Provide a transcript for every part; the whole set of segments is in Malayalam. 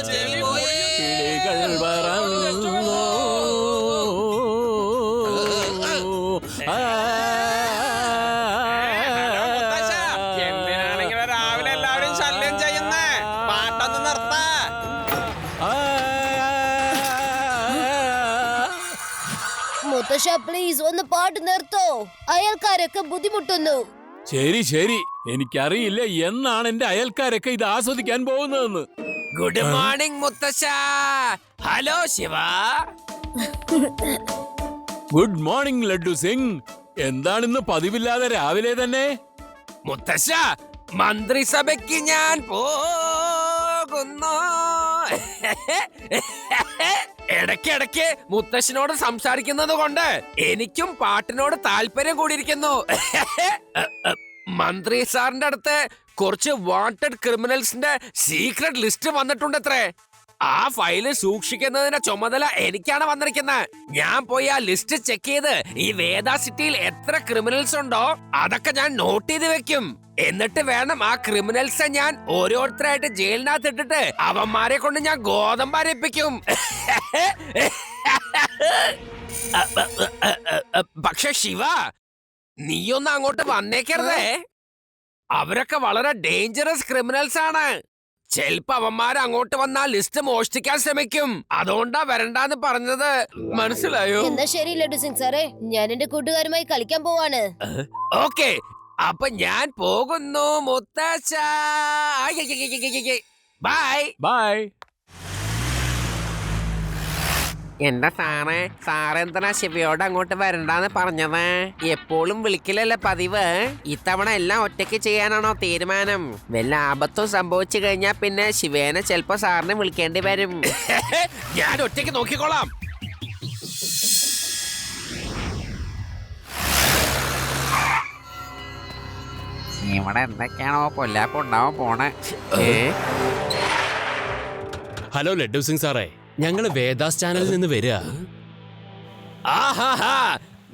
കിളികൾ പറന്നു എന്തിനാണെങ്കിലും രാവിലെ എല്ലാവരും ശല്യം ചെയ്യുന്നേ? പാട്ടൊന്ന് നിർത്ത. മുത്തശ്ശ പ്ലീസ് ഒന്ന് പാട്ട് നിർത്തോ, അയൽക്കാരൊക്കെ ബുദ്ധിമുട്ടുന്നു. ശരി ശരി, എനിക്കറിയില്ല എന്നാണ് എന്റെ അയൽക്കാരൊക്കെ ഇത് ആസ്വദിക്കാൻ പോകുന്നതെന്ന്. ഗുഡ് മോർണിംഗ് മുത്തശ്ശ. Hello Shiva. Good morning Laddu Singh. എന്താണിന്ന് പതിവില്ലാതെ രാവിലെ തന്നെ? മുത്തശ്ശ, മന്ത്രിസഭയ്ക്ക് ഞാൻ പോകുന്നു. ഇടയ്ക്കിടയ്ക്ക് മുത്തശ്ശനോട് സംസാരിക്കുന്നത് കൊണ്ട് എനിക്കും പാട്ടിനോട് താല്പര്യം കൂടിയിരിക്കുന്നു. മന്ത്രി സാറിന്റെ അടുത്ത് കുറച്ച് വാണ്ടഡ് ക്രിമിനൽസിന്റെ സീക്രട്ട് ലിസ്റ്റ് വന്നിട്ടുണ്ടത്രേ. ആ ഫയല് സൂക്ഷിക്കുന്നതിന്റെ ചുമതല എനിക്കാണ് വന്നിരിക്കുന്നത്. ഞാൻ പോയി ആ ലിസ്റ്റ് ചെക്ക് ചെയ്ത് ഈ വേദ സിറ്റിയിൽ എത്ര ക്രിമിനൽസ് ഉണ്ടോ അതൊക്കെ ഞാൻ നോട്ട് ചെയ്ത് വെക്കും. എന്നിട്ട് വേണം ആ ക്രിമിനൽസെ ഞാൻ ഓരോരുത്തരായിട്ട് ജയിലിനകത്ത് ഇട്ടിട്ട് അവന്മാരെ കൊണ്ട് ഞാൻ ഗോതമ്പ് അരപ്പിക്കും. പക്ഷെ ശിവ, നീയൊന്ന് അങ്ങോട്ട് വന്നേക്കരുതേ. അവരൊക്കെ വളരെ ഡേഞ്ചറസ് ക്രിമിനൽസ് ആണ്. ചെലപ്പോ അവന്മാര് അങ്ങോട്ട് വന്നാ ലിസ്റ്റ് മോഷ്ടിക്കാൻ ശ്രമിക്കും. അതുകൊണ്ടാ വരണ്ടാന്ന് പറഞ്ഞത്, മനസ്സിലായോ? എന്നാ ശരി ലഡ്ഡു സിംഗ് സാറേ, ഞാൻ എന്റെ കൂട്ടുകാരുമായി കളിക്കാൻ പോവാണ്. ഓക്കെ, അപ്പൊ ഞാൻ പോകുന്നു മുത്തശ്ശ. Bye bye. എന്റെ സാറെന്തിനാ ശിവയോട് അങ്ങോട്ട് വരണ്ടാന്ന് പറഞ്ഞത്? എപ്പോഴും വിളിക്കലല്ലേ പതിവ്. ഇത്തവണ എല്ലാം ഒറ്റയ്ക്ക് ചെയ്യാനാണോ തീരുമാനം? വല്ല ആപത്തും സംഭവിച്ചു കഴിഞ്ഞാ പിന്നെ ശിവേനെ ചിലപ്പോ സാറിനെ വിളിക്കേണ്ടി വരും. ഞാൻ ഒറ്റയ്ക്ക് നോക്കിക്കോളാം. ഇവിടെ എന്തൊക്കെയാണോ കൊല്ലാപ്പുണ്ടാവാൻ പോണേ? ഹലോ ലഡ്ഡു സിംഗ് സാറേ, ഞങ്ങള് വേദാസ് ചാനലിൽ നിന്ന് വരിക. ആഹാ,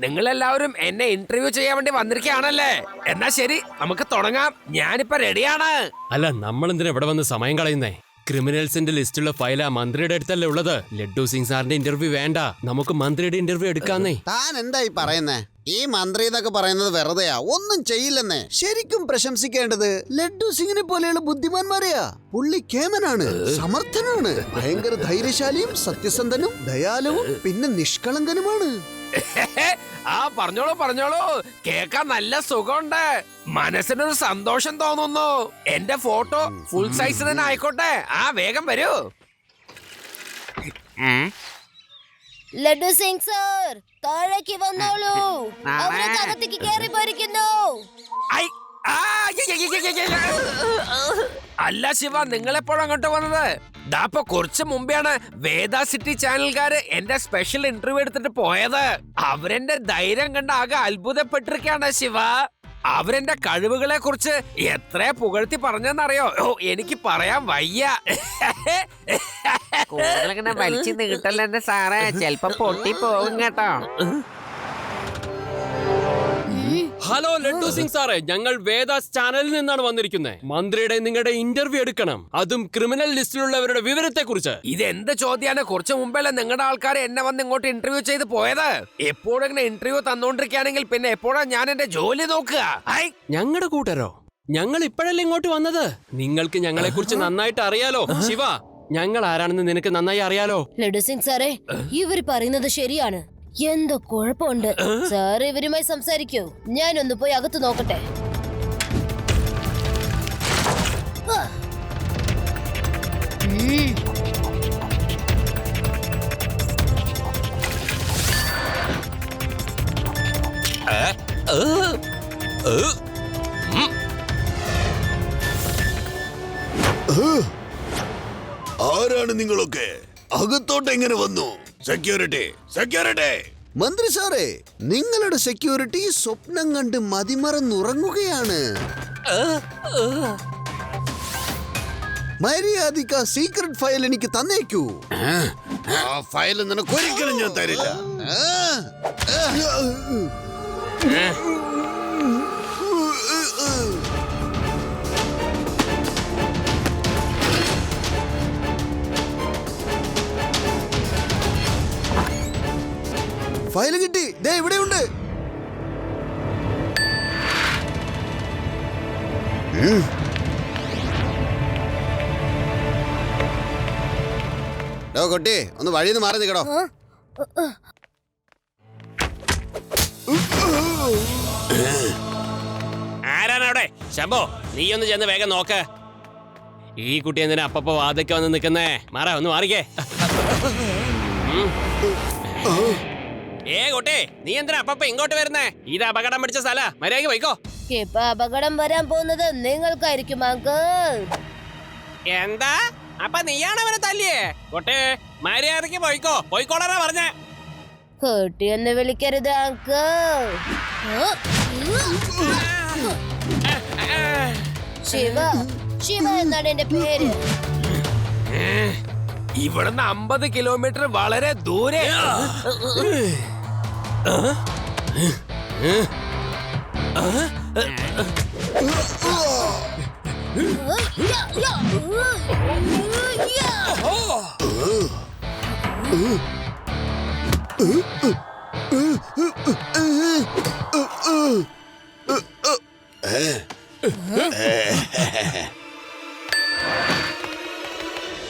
നിങ്ങളെല്ലാവരും എന്നെ ഇന്റർവ്യൂ ചെയ്യാൻ വേണ്ടി വന്നിരിക്കുകയാണല്ലേ? എന്നാ ശരി, നമുക്ക് തുടങ്ങാം. ഞാനിപ്പോ റെഡിയാണ്. അല്ല, നമ്മൾ എന്തിനാ ഇവിടെ വന്ന് സമയം കളയുന്നേ? ക്രിമിനൽസിന്റെ ലിസ്റ്റുള്ള ഫയലാ മന്ത്രിയുടെ അടുത്തല്ലേ ഉള്ളത്. ലഡ്ഡു സിംഗ് സാറിന്റെ ഇന്റർവ്യൂ വേണ്ട, നമുക്ക് മന്ത്രിയുടെ ഇന്റർവ്യൂ എടുക്കാന്നേ. താൻ എന്തായി പറയുന്നേ? ഈ മന്ത്രി എന്നൊക്കെ പറയുന്നത് വെറുതെയാ, ഒന്നും ചെയ്യില്ലെന്നേ. ശരിക്കും പ്രശംസിക്കേണ്ടത് ലഡ്ഡു സിംഗിനെ പോലെയുള്ള ബുദ്ധിമാന്മാരെയാ. പുള്ളി കേമനാണ്, സമർത്ഥനാണ്, ഭയങ്കര ധൈര്യശാലിയും സത്യസന്ധനും ദയാലുവും പിന്നെ നിഷ്കളങ്കനുമാണ്. ആ പറഞ്ഞോളൂ, കേക്കാൻ നല്ല സുഖമുണ്ട്. മനസ്സിനൊരു സന്തോഷം തോന്നുന്നു. എന്റെ ഫോട്ടോ ഫുൾ സൈസ് തന്നെ ആയിക്കോട്ടെ. ആ വേഗം വരൂ. ലഡ്ഡു സിംഗ് സാർ, താഴേക്ക് വന്നോളൂ. അവരൊക്കെ അകത്തേക്ക് കയറി പോയിരിക്കുന്നു. അല്ല ശിവ, നിങ്ങളെപ്പോഴും അങ്ങോട്ട് വന്നത്? ദാപ്പൊ കുറച്ച് മുമ്പെയാണ് വേദ സിറ്റി ചാനൽക്കാര് എന്റെ സ്പെഷ്യൽ ഇന്റർവ്യൂ എടുത്തിട്ട് പോയത്. അവരെന്റെ ധൈര്യം കണ്ട് ആകെ അത്ഭുതപ്പെട്ടിരിക്കുകയാണ് ശിവ. അവരെന്റെ കഴിവുകളെ കുറിച്ച് എത്ര പുകഴ്ത്തി പറഞ്ഞെന്നറിയോ? എനിക്ക് പറയാൻ വയ്യ. കൂടുതലിങ്ങനെ വലിച്ചു നീട്ടല്ല എന്റെ സാറേ, ചെലപ്പോ പൊട്ടി പോകും കേട്ടോ. ഹലോ ലഡ്ഡു സിംഗ് സാറേ, ഞങ്ങൾ വേദാസ് ചാനലിൽ നിന്നാണ് വന്നിരിക്കുന്നത്. മന്ത്രിയുടെ നിങ്ങളുടെ ഇന്റർവ്യൂ എടുക്കണം, അതും ക്രിമിനൽ ലിസ്റ്റിലുള്ളവരുടെ വിവരത്തെ കുറിച്ച്. ഇതെന്ത് ചോദ്യാണ്? കുറച്ച് മുമ്പല്ലേ നിങ്ങളുടെ ആൾക്കാർ എന്നെ വന്ന് ഇങ്ങോട്ട് ഇന്റർവ്യൂ ചെയ്ത് പോയത്. എപ്പോഴും ഇങ്ങനെ ഇന്റർവ്യൂ തന്നോണ്ടിരിക്കുകയാണെങ്കിൽ പിന്നെ എപ്പോഴാ ഞാൻ എന്റെ ജോലി നോക്കുക? ഞങ്ങളുടെ കൂട്ടരോ? ഞങ്ങൾ ഇപ്പോഴല്ലേ ഇങ്ങോട്ട് വന്നത്. നിങ്ങൾക്ക് ഞങ്ങളെ കുറിച്ച് നന്നായിട്ട് അറിയാലോ ശിവ. ഞങ്ങൾ ആരാണെന്ന് നിനക്ക് നന്നായി അറിയാലോ. ലഡ്ഡു സിംഗ് സാറേ, ഇവര് പറയുന്നത് ശരിയാണ്. എന്തോ കുഴപ്പമുണ്ട്. സാർ ഇവരുമായി സംസാരിക്കൂ, ഞാനൊന്ന് പോയി അകത്ത് നോക്കട്ടെ. ആരാണ് നിങ്ങളൊക്കെ? അകത്തോട്ട് എങ്ങനെ വന്നു? Security, security! മന്ത്രി സാറേ, നിങ്ങളുടെ സെക്യൂരിറ്റി സ്വപ്നം കണ്ട് മതിമറന്നുറങ്ങുകയാണ്. മര്യാദയ്ക്ക് സീക്രട്ട് ഫയൽ എനിക്ക് തന്നേക്കൂ. ആ ഫയൽ നിനക്ക് ഒരിക്കലും ഞാൻ തരില്ല. കുട്ടി ഒന്ന് വഴിന്ന് മാറി നിൽക്കടോ. ആരാണ് അവിടെ? ശംഭോ, നീ ഒന്ന് ചെന്ന് വേഗം നോക്ക്. ഈ കുട്ടി എന്തിനാ അപ്പപ്പോ വാതൊക്കെ വന്ന് നിൽക്കുന്നേ? ഒന്ന് മാറിക്കേ. കുട്ടി, നീ എന്തിനാ അപ്പപ്പ ഇങ്ങോട്ട് വരുന്നേ? ഇത് അപകടം പിടിച്ച സ്ഥല, മര്യാദയ്ക്ക് പോയിക്കോ. ഇപ്പൊ അപകടം വരാൻ പോകുന്നത് നിങ്ങൾക്കായിരിക്കും അങ്കിൾ. എന്താ? അപ്പൊ നീയാണ് അവനെ തല്ലിയേ? കുട്ടി, മര്യാദയ്ക്ക് പോയിക്കോ. പോയിക്കോളാ പറഞ്ഞേ. കുട്ടിയൊന്ന് വിളിക്കരുത് അങ്കിൾ. ശിവ, ശിവ എന്നാണ് എന്റെ പേര്. ഇവിടുന്ന് 50 കിലോമീറ്റർ വളരെ ദൂരെ.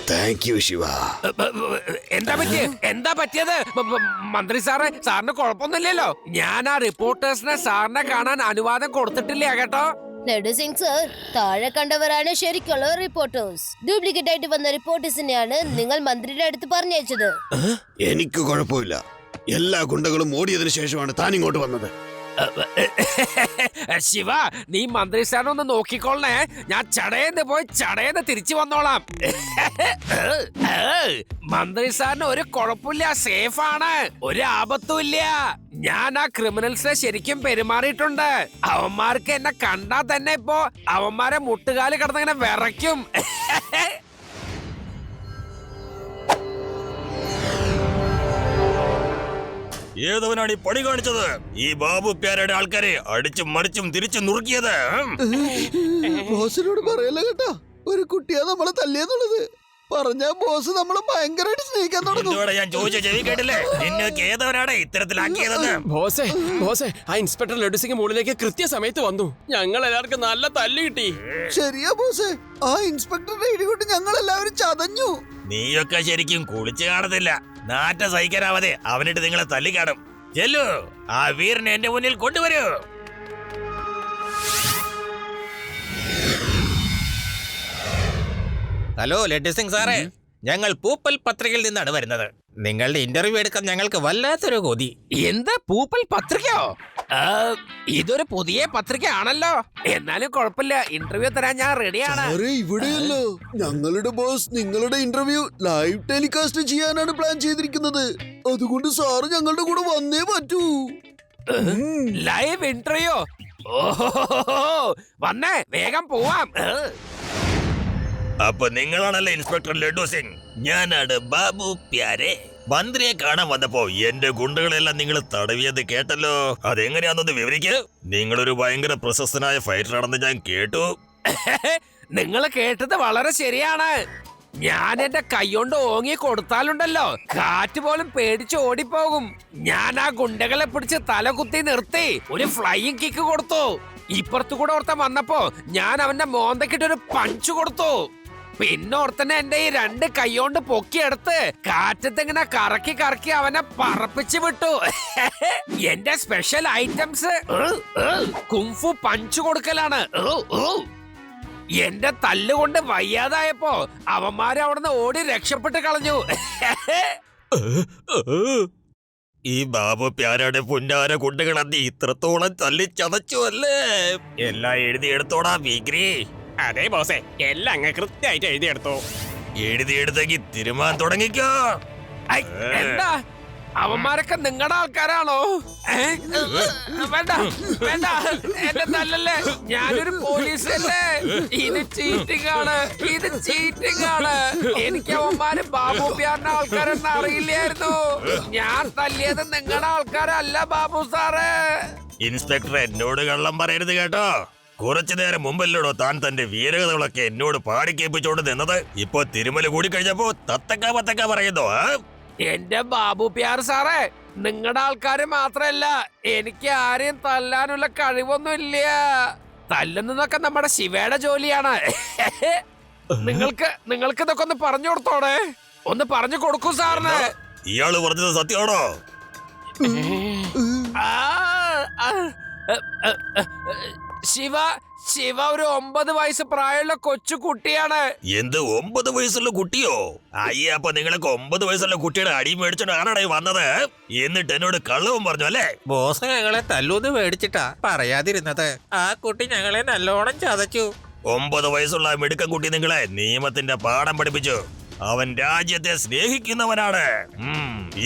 Thank you Shiva. എന്താ പറ്റിയത്? മന്ത്രി സാറേ, സാറിന് കുഴപ്പമൊന്നുമില്ലല്ലോ? ഞാൻ ആ റിപ്പോർട്ടേഴ്സിനെ സാറിനെ കാണാൻ അനുവാദം കൊടുത്തിട്ടില്ല കേട്ടോ. ലഡു സിംഗ് സർ, താഴെ കണ്ടവരാണ് ശരിക്കുള്ള റിപ്പോർട്ടേഴ്സ്. ഡ്യൂപ്ലിക്കേറ്റ് ആയിട്ട് വന്ന റിപ്പോർട്ടേഴ്സിനെയാണ് നിങ്ങൾ മന്ത്രിയുടെ അടുത്ത് പറഞ്ഞയച്ചത്. എനിക്ക് കുഴപ്പമില്ല. എല്ലാ ഗുണ്ടകളും ഓടിയതിനു ശേഷമാണ് താൻ ഇങ്ങോട്ട് വന്നത്. ശിവ, നീ മന്ത്രി സാറിനെ ഒന്ന് നോക്കിക്കോളണേ. ഞാൻ ചടയെന്ന് പോയി ചടയെന്ന് തിരിച്ചു വന്നോളാം. മന്ത്രി സാറിന് ഒരു കുഴപ്പമില്ല, സേഫാണ്, ഒരു ആപത്തും ഇല്ല. ഞാൻ ആ ക്രിമിനൽസിനെ ശരിക്കും പെരുമാറിയിട്ടുണ്ട്. അവന്മാർക്ക് എന്നെ കണ്ടാ തന്നെ ഇപ്പോ അവന്മാരെ മുട്ടുകാല് കിടന്നിങ്ങനെ വിറയ്ക്കും. ഏതവനാണ് ഈ പണി കാണിച്ചത്? ഈ ബാബു പ്യാരയുടെ ആൾക്കാരെ അടിച്ചും മറിച്ചും തിരിച്ചു നുറുക്കിയത്. ബോസിനോട് പറയല്ല കേട്ടാ, ഒരു കുട്ടിയാ നമ്മളെ തല്ലിയെന്നുള്ളത് പറഞ്ഞ ബോസ് നമ്മളെ ഭയങ്കരമായിട്ട് സ്നേഹിക്കാൻ തുടങ്ങും. ഞാൻ ചോദിച്ച ചെവി കേട്ടില്ലേ? നിന്നൊക്കെ ഏതവനാണ് ഇത്തരത്തിലാക്കിയതെന്ന്? ബോസേ, ആ ഇൻസ്പെക്ടർ ലഡു സിംഗ് മുകളിലേക്ക് കൃത്യസമയത്ത് വന്നു. ഞങ്ങൾ എല്ലാവർക്കും നല്ല തല്ല് കിട്ടി. ശരിയാ ബോസേ, ആ ഇൻസ്പെക്ടറുടെ ഇടികൊണ്ട് ഞങ്ങൾ എല്ലാവരും ചതഞ്ഞു. നീയൊക്കെ ശരിക്കും കുളിച്ചു കാണത്തില്ല. നാറ്റ സഹിക്കാനാവാതെ അവനിട്ട് നിങ്ങളെ തല്ലിക്കാണും. ചെല്ലു, ആ വീരനെ എന്റെ മുന്നിൽ കൊണ്ടുവരൂ. ഹലോ ലഡു സിംഗ് സാറേ, ഞങ്ങൾ പൂപ്പൽ പത്രികയിൽ നിന്നാണ് വരുന്നത്. നിങ്ങളുടെ ഇന്റർവ്യൂ എടുക്കാൻ ഞങ്ങൾക്ക് വല്ലാത്തൊരു കൊതി. എന്താ പൂപ്പൽ പത്രികയോ? ഇതൊരു പുതിയ പത്രിക ആണല്ലോ. എന്നാലും കുഴപ്പമില്ല, ഇന്റർവ്യൂ തരാൻ ഞാൻ റെഡിയാണ്. ഇവിടെയല്ലോ ഞങ്ങളുടെ ബോസ് നിങ്ങളുടെ ഇന്റർവ്യൂ ലൈവ് ടെലികാസ്റ്റ് ചെയ്യാനാണ് പ്ലാൻ ചെയ്തിരിക്കുന്നത്. അതുകൊണ്ട് സാറ് ഞങ്ങളുടെ കൂടെ വന്നേ പറ്റൂ. Live interview? ഓഹോ, വന്നേ, വേഗം പോവാം. അപ്പൊ നിങ്ങളാണല്ലേ ഇൻസ്പെക്ടർ ലഡു സിംഗ്? ഞാനാണ് ബാബു പ്യാരെ. മന്ത്രിയെ കാണാൻ വന്നപ്പോ എന്റെ ഗുണ്ടകളെല്ലാം നിങ്ങൾ തടവിയത് കേട്ടല്ലോ. അതെങ്ങനെയാണെന്ന് വിവരിക്ക്. നിങ്ങളൊരു ഭയങ്കര പ്രശസ്തനായ ഫൈറ്റർ ആണെന്ന് ഞാൻ കേട്ടു. നിങ്ങൾ കേട്ടത് വളരെ ശരിയാണ്. ഞാൻ എന്റെ കൈകൊണ്ട് ഓങ്ങി കൊടുത്താലുണ്ടല്ലോ, കാറ്റ് പോലും പേടിച്ച് ഓടിപ്പോകും. ഞാൻ ആ ഗുണ്ടകളെ പിടിച്ച് തല കുത്തി നിർത്തി ഒരു ഫ്ലൈയിങ് കിക്ക് കൊടുത്തു. ഇപ്പുറത്തു കൂടെ ഓർത്തൻ വന്നപ്പോ ഞാൻ അവന്റെ മോന്തക്കിട്ടൊരു പഞ്ച് കൊടുത്തു. പിന്നെ ഓർത്തന്നെ എന്റെ ഈ 2 കൈകൊണ്ട് പൊക്കിയെടുത്ത് കാറ്റത്തിങ്ങനെ കറക്കി കറക്കി അവനെ പറപ്പിച്ചു വിട്ടു. എന്റെ സ്പെഷ്യൽ ഐറ്റംസ് കുംഫു പഞ്ച് കൊടുക്കലാണ്. എന്റെ തല്ലുകൊണ്ട് വയ്യാതായപ്പോ അവന്മാര് അവിടുന്ന് ഓടി രക്ഷപ്പെട്ട് കളഞ്ഞു. ഈ ബാബു പ്യാരയുടെ പുന്നാര കുണ്ടുകൾ അന്ന് ഇത്രത്തോളം തല്ലി ചതച്ചു അല്ലേ? എല്ലാം എഴുതിയെടുത്തോടാ വിഗ്രി. അതെ ബോസേ, എല്ലാം അങ്ങ് കൃത്യമായിട്ട് എഴുതിയെടുത്തു. എഴുതിയെടുത്തെങ്കിൽ തിരുമാൻ തുടങ്ങിക്കോ. എന്താ അവന്മാരൊക്കെ നിങ്ങളുടെ ആൾക്കാരാണോ? വേണ്ട വേണ്ട, എന്നെ തല്ലല്ലേ, ഞാനൊരു പോലീസല്ലേ. ഇത് ചീറ്റിംഗ് ആണ്, ഇത് ചീറ്റിംഗ് ആണ്. എനിക്ക് അവന്മാര് ബാബു പ്യാറിന്റെ ആൾക്കാരെന്ന് അറിയില്ലായിരുന്നു. ഞാൻ തല്ലിയത് നിങ്ങളുടെ ആൾക്കാരല്ല ബാബു സാറേ. ഇൻസ്പെക്ടർ എന്നോട് കള്ളം പറയരുത് കേട്ടോ. കുറച്ചു നേരം മുമ്പല്ലോടോ താൻ തന്റെ വീരകഥകളൊക്കെ എന്നോട് പാടിക്കേപ്പിച്ചോണ്ട് നിന്നത്. ഇപ്പൊ തിരുമല കൂടി കഴിഞ്ഞപ്പോ തത്തക്ക പത്തക്ക പറയുന്നോ? എന്റെ ബാബു പ്യാർ സാറേ, നിങ്ങളുടെ ആൾക്കാര് മാത്രല്ല, എനിക്ക് ആരെയും തല്ലാനുള്ള കഴിവൊന്നും ഇല്ല. തല്ലുന്നതൊക്കെ നമ്മുടെ ശിവയുടെ ജോലിയാണ്. നിങ്ങൾക്ക് ഇതൊക്കെ ഒന്ന് പറഞ്ഞു കൊടുത്തോടെ, ഒന്ന് പറഞ്ഞു കൊടുക്കൂ സാറിന്. ഇയാള് പറഞ്ഞത് സത്യമാണോ? ആ, ആ, ശിവ ഒരു 9 വയസ്സ് പ്രായമുള്ള കൊച്ചു കുട്ടിയാണ്. എന്ത് 9 വയസ്സുള്ള കുട്ടിയോ? അയ്യ, അപ്പൊ നിങ്ങളൊക്കെ 9 വയസ്സുള്ള കുട്ടിയുടെ അടി മേടിച്ചോണ്ട് ആരാടായി വന്നത്? എന്നിട്ട് എന്നോട് കള്ളവും പറഞ്ഞു അല്ലേ? ബോസ് ഞങ്ങളെ തല്ലൂന്ന് മേടിച്ചിട്ടാ പറയാതിരുന്നത്. ആ കുട്ടി ഞങ്ങളെ നല്ലോണം ചതച്ചു. 9 വയസ്സുള്ള ആ മിടുക്കൻ കുട്ടി നിങ്ങളെ നിയമത്തിന്റെ പാഠം പഠിപ്പിച്ചു. അവൻ രാജ്യത്തെ സ്നേഹിക്കുന്നവനാണ്.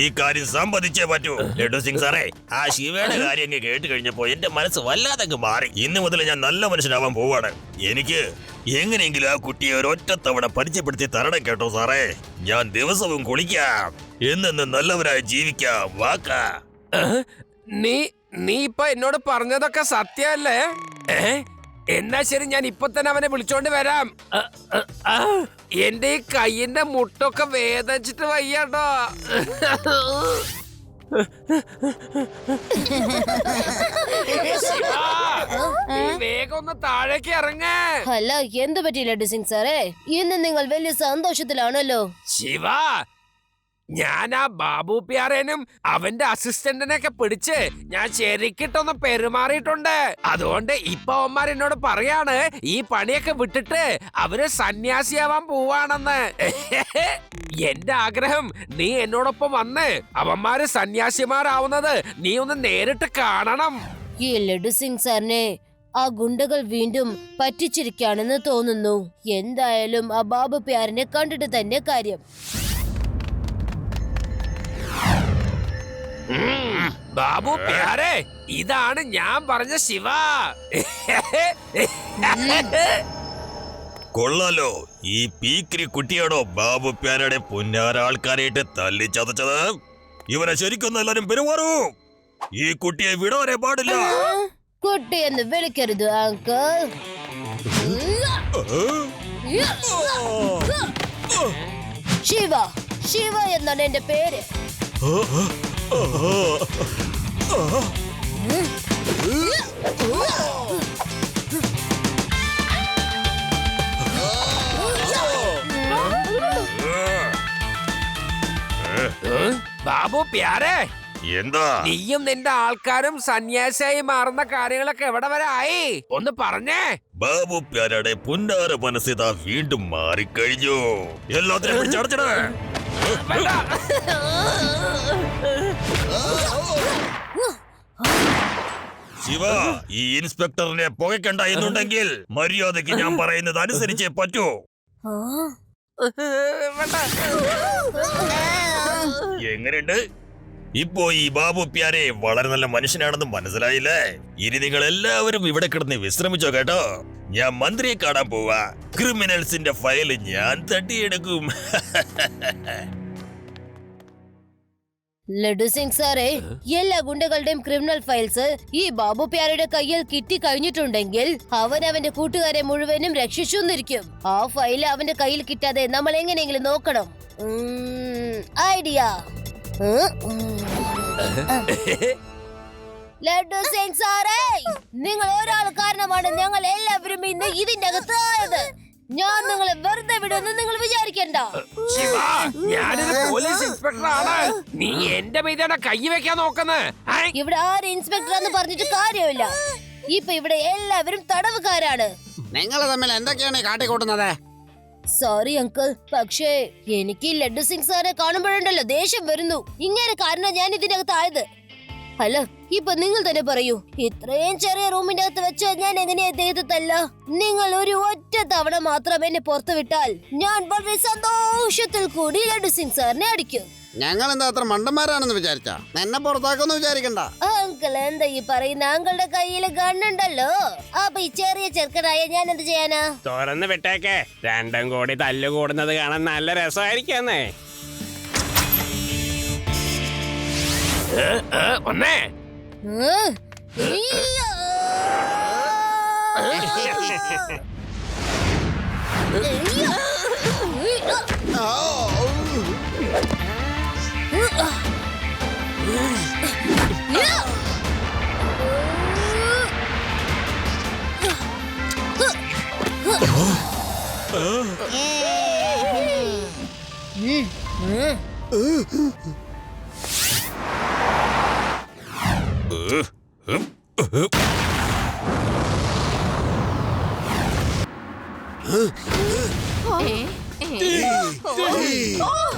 ഈ കാര്യം സമ്മതിച്ചേ പറ്റൂ. ലഡു സിംഗ് സാറേ, ആ ശിവയുടെ കാര്യം അങ്ങ് കേട്ട് കഴിഞ്ഞപ്പോ എന്റെ മനസ്സ് വല്ലാതെ അങ്ങ് മാറി. ഇന്നു മുതൽ ഞാൻ നല്ല മനുഷ്യനാവാൻ പോവാണ്. എനിക്ക് എങ്ങനെയെങ്കിലും ആ കുട്ടിയെ ഒരൊറ്റ തവണ പരിചയപ്പെടുത്തി തരണം കേട്ടോ സാറേ. ഞാൻ ദിവസവും കുളിക്കാം, എന്നെന്ന് നല്ലവരായി ജീവിക്കാം. വാക്കാ. നീ ഇപ്പൊ എന്നോട് പറഞ്ഞതൊക്കെ സത്യമല്ലേ? എന്നാ ശരി, ഞാൻ ഇപ്പൊ തന്നെ അവനെ വിളിച്ചോണ്ട് വരാം. എന്റെ ഈ കയ്യിന്റെ മുട്ടൊക്കെ വേദനിച്ചിട്ട് വയ്യാട്ടോ. വേഗം ഒന്ന് താഴേക്ക് ഇറങ്ങ. അല്ല, എന്ത് പറ്റി ലഡു സിംഗ് സാറേ? ഇന്ന് നിങ്ങൾ വലിയ സന്തോഷത്തിലാണല്ലോ. ശിവ, ഞാൻ ആ ബാബു പ്യാരേനും അവന്റെ അസിസ്റ്റന്റിനെയൊക്കെ പിടിച്ച് ഞാൻ ശരിക്കിട്ടൊന്ന് പെരുമാറിയിട്ടുണ്ട്. അതുകൊണ്ട് ഇപ്പൊ അവന്മാർ എന്നോട് പറയാണ് ഈ പണിയൊക്കെ വിട്ടിട്ട് അവര് സന്യാസിയാവാൻ പോവാണെന്ന്. എന്റെ ആഗ്രഹം നീ എന്നോടൊപ്പം വന്ന് അവന്മാര് സന്യാസിമാരാവുന്നത് നീ ഒന്ന് നേരിട്ട് കാണണം. ഈ ലഡു സിംഗ് സാറിനെ ആ ഗുണ്ടകൾ വീണ്ടും പറ്റിച്ചിരിക്കാണെന്ന് തോന്നുന്നു. എന്തായാലും ആ ബാബു പ്യാരിനെ കണ്ടിട്ട് തന്നെ കാര്യം. ബാബു പ്യാരെ, ഇതാണ് ഞാൻ പറഞ്ഞ ശിവ. കൊള്ളാലോ, ഈ പീക്രി കുട്ടിയാണോ ബാബു പ്യാരയുടെ പുന്നാര ആൾക്കാരായിട്ട് തല്ലി ചതച്ചത്? ഇവനെ ശരിക്കൊന്നും എല്ലാരും പെരുമാറൂ. ഈ കുട്ടിയെ വിടാനേ പാടില്ല. കുട്ടി എന്ന് വിളിക്കരുത് അങ്കിൾ. ശിവ എന്നാണ് എന്റെ പേര്. ബാബു പ്യാരെ, എന്താ? നീയും നിന്റെ ആൾക്കാരും സന്യാസിയായി മാറുന്ന കാര്യങ്ങളൊക്കെ എവിടെ വരെ ആയി? ഒന്ന് പറഞ്ഞേ. ബാബു പ്യാരയുടെ പുന്നാര മനസ്സിതാ വീണ്ടും മാറിക്കഴിഞ്ഞു. എല്ലാത്തിനും പിടിച്ചടച്ചടേ. ശിവ, ഈ ഇൻസ്പെക്ടറിനെ പുകയ്ക്കണ്ട എന്നുണ്ടെങ്കിൽ മര്യാദയ്ക്ക് ഞാൻ പറയുന്നത് അനുസരിച്ചേ പറ്റൂ. എങ്ങനെയുണ്ട് ഇപ്പോ ഈ ബാബു പ്യാരെ? വളരെ നല്ല മനുഷ്യനാണെന്ന് മനസ്സിലായില്ലേ? ഇനി നിങ്ങൾ എല്ലാവരും ഇവിടെ കിടന്ന് വിശ്രമിച്ചോ കേട്ടോ. ഞാൻ മന്ത്രിയെ കാണാൻ പോവാ. ക്രിമിനൽസിന്റെ ഫയൽ ഞാൻ തട്ടിയെടുക്കും. ലഡു സിംഗ് സാറേ, എല്ലാ ഗുണ്ടകളുടെയും ക്രിമിനൽ ഫയൽസ് ഈ ബാബു പ്യാരയുടെ കയ്യിൽ കിട്ടി കഴിഞ്ഞിട്ടുണ്ടെങ്കിൽ അവൻ അവന്റെ കൂട്ടുകാരെ മുഴുവനും രക്ഷിച്ചുന്നിരിക്കും. ആ ഫയൽ അവന്റെ കയ്യിൽ കിട്ടാതെ നമ്മൾ എങ്ങനെയെങ്കിലും നോക്കണം. ഐഡിയ. ലഡു സിംഗ് സാറേ, നിങ്ങൾ ഒരാൾ കാരണമാണ് ഞങ്ങൾ എല്ലാവരും ഇന്ന് ഇതിന്റെ അകത്ത് ആയത്. ഞാൻ നിങ്ങളെ വെറുതെ വിടുമെന്ന് നിങ്ങൾ വിചാരിക്കണ്ട. ശിവ, ഞാനൊരു പോലീസ് ഇൻസ്പെക്ടറാണ്. നീ എന്റെ മീതാണ് കൈ വെക്കാൻ നോക്കുന്നത്. ഇവിടെ ആര് ഇൻസ്പെക്ടർ എന്ന് പറഞ്ഞിട്ട് കാര്യമില്ല. ഇപ്പൊ ഇവിടെ എല്ലാവരും തടവുകാരാണ്. നിങ്ങൾ തമ്മിൽ എന്തൊക്കെയാണ് കാട്ടിക്കൂട്ടുന്നത്? സോറി അങ്കിൾ, പക്ഷേ എനിക്ക് ലഡു സിംഗ് സാറെ കാണുമ്പോഴുണ്ടല്ലോ ദേഷ്യം വരുന്നു. ഇങ്ങനെ കാരണം ഞാൻ ഇതിനകത്ത് ആയത്. അല്ല, ഇപ്പൊ നിങ്ങൾ തന്നെ പറയൂ, ഇത്രയും ചെറിയ റൂമിന്റെ അകത്ത് വെച്ച് ഞാൻ എങ്ങനെയാ ഇദ്ദേഹത്തല്ല? നിങ്ങൾ ഒരു ഒറ്റ തവണ മാത്രം എന്നെ പുറത്തു വിട്ടാൽ ഞാൻ വളരെ സന്തോഷത്തിൽ കൂടി ലഡു സിംഗ് സാറിനെ അടിക്കും. ഞങ്ങൾ എന്താ അത്ര മണ്ടന്മാരാണെന്ന് വിചാരിച്ചാ? എന്നെ പുറത്താക്കൊന്നും വിചാരിക്കണ്ട. അങ്കിൾ എന്താ ഈ പറയുന്ന? അങ്കിളുടെ കയ്യില് ഗണ്ണുണ്ടല്ലോ. അപ്പൊ ഈ ചെറിയ ചെറുക്കനായ ഞാൻ എന്ത് ചെയ്യാനാ? തുറന്ന് വിട്ടേക്കെ, രണ്ടും കൂടി തല്ലുകൂടുന്നത് കാണാൻ നല്ല രസമായിരിക്കുന്നേ. ഒന്നേ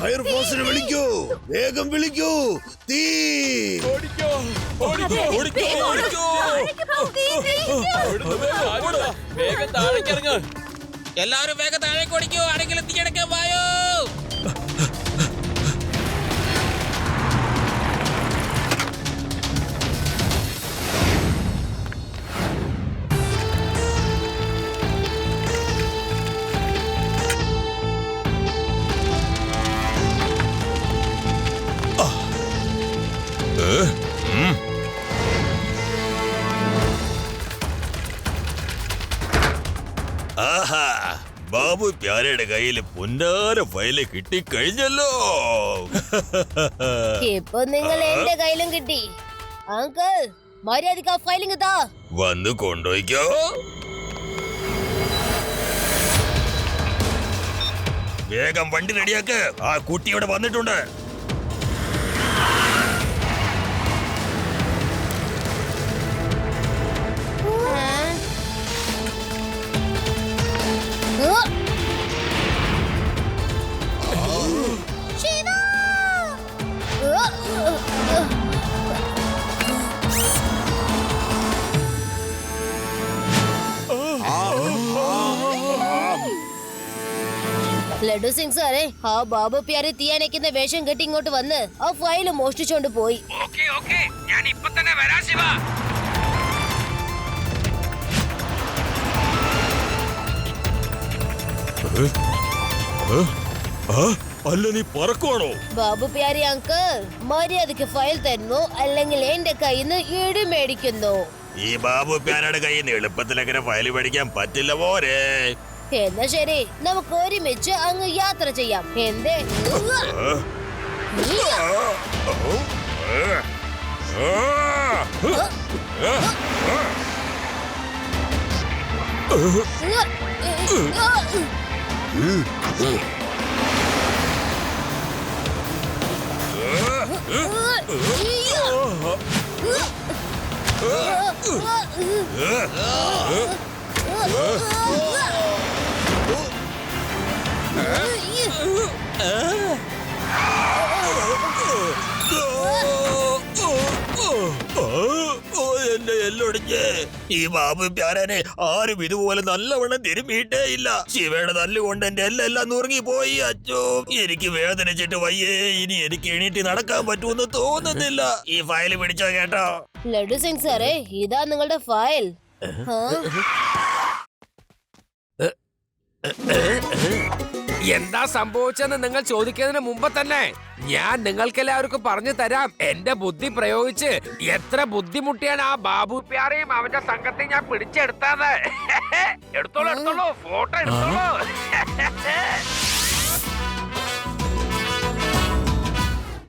ഫയർഫോഴ്സിനെ വിളിക്കൂ, വേഗം വിളിക്കൂ. തീ വേഗം താഴേക്ക് ഇറങ്ങ്. എല്ലാവരും വേഗം താഴേക്ക് ഓടിക്കൂ, ആരെങ്കിലും തീയടക്കാൻ വായോ. ആഹാ, ബാബു പ്യാരയുടെ കയ്യിൽ പൊന്നാര ഫയല് കിട്ടിക്കഴിഞ്ഞല്ലോ. ഇപ്പൊ നിങ്ങൾ എന്റെ കയ്യിലും കിട്ടി. അങ്കിൾ, മര്യാദക്ക് ആ ഫയലിംഗ് താ. വന്ന് കൊണ്ടുപോയിക്കോ. വേഗം വണ്ടി റെഡിയാക്ക്, ആ കുട്ടി ഇവിടെ വന്നിട്ടുണ്ട്. ലഡു സിംഗ് സാറേ, ആ ബാബു പ്യാരെ തീയാനയ്ക്കുന്ന വേഷം കെട്ടി ഇങ്ങോട്ട് വന്ന് ആ ഫയല് മോഷ്ടിച്ചോണ്ട് പോയി. ഞാൻ ഇപ്പൊ തന്നെ വരാം ശിവ. അല്ല, നീ പറക്കുവാണോ? ബാബു പ്യാരി അങ്കിൾ, മര്യാദക്ക് ഫയൽ തരുന്നു, അല്ലെങ്കിൽ എന്റെ കയ്യിൽ നിന്ന് ഇടി മേടിക്കുന്നു. ഈ ബാബു പ്യാരയുടെ കയ്യിൽ നിന്ന് എളുപ്പത്തിൽ അങ്ങനെ ഫയല് മേടിക്കാൻ പറ്റില്ല പോരെ. എന്നാ ശരി, നമുക്ക് ഒരുമിച്ച് അങ്ങ് യാത്ര ചെയ്യാം. എന്തേ? എന്റെ എല്ലൊടിഞ്ഞ്. ഈ ബാബു പ്യാരനെ ആരും ഇതുപോലെ നല്ലവണ്ണം തിരുമ്മിയിട്ടേ ഇല്ല. ശിവയുടെ തല്ലുകൊണ്ട് എന്റെ എല്ലാം നുറുങ്ങി പോയി. അച്ചോ, എനിക്ക് വേദനിച്ചിട്ട് വയ്യേ. ഇനി എനിക്ക് എണീറ്റ് നടക്കാൻ പറ്റുമെന്ന് തോന്നുന്നില്ല. ഈ ഫയല് പിടിച്ചോ കേട്ടോ. ലഡു സിംഗ് സാറേ, ഇതാ നിങ്ങളുടെ ഫയൽ. എന്താ സംഭവിച്ചെന്ന് നിങ്ങൾ ചോദിക്കുന്നതിന് മുമ്പ് തന്നെ ഞാൻ നിങ്ങൾക്കെല്ലാവർക്കും പറഞ്ഞു തരാം. എന്റെ ബുദ്ധി പ്രയോഗിച്ച് എത്ര ബുദ്ധിമുട്ടിയാണ് ആ ബാബു പ്യാരെയും അവന്റെ സംഘത്തെ ഞാൻ പിടിച്ചെടുത്തത്. എടുത്തോളൂ, ഫോട്ടോ എടുത്തോളൂ.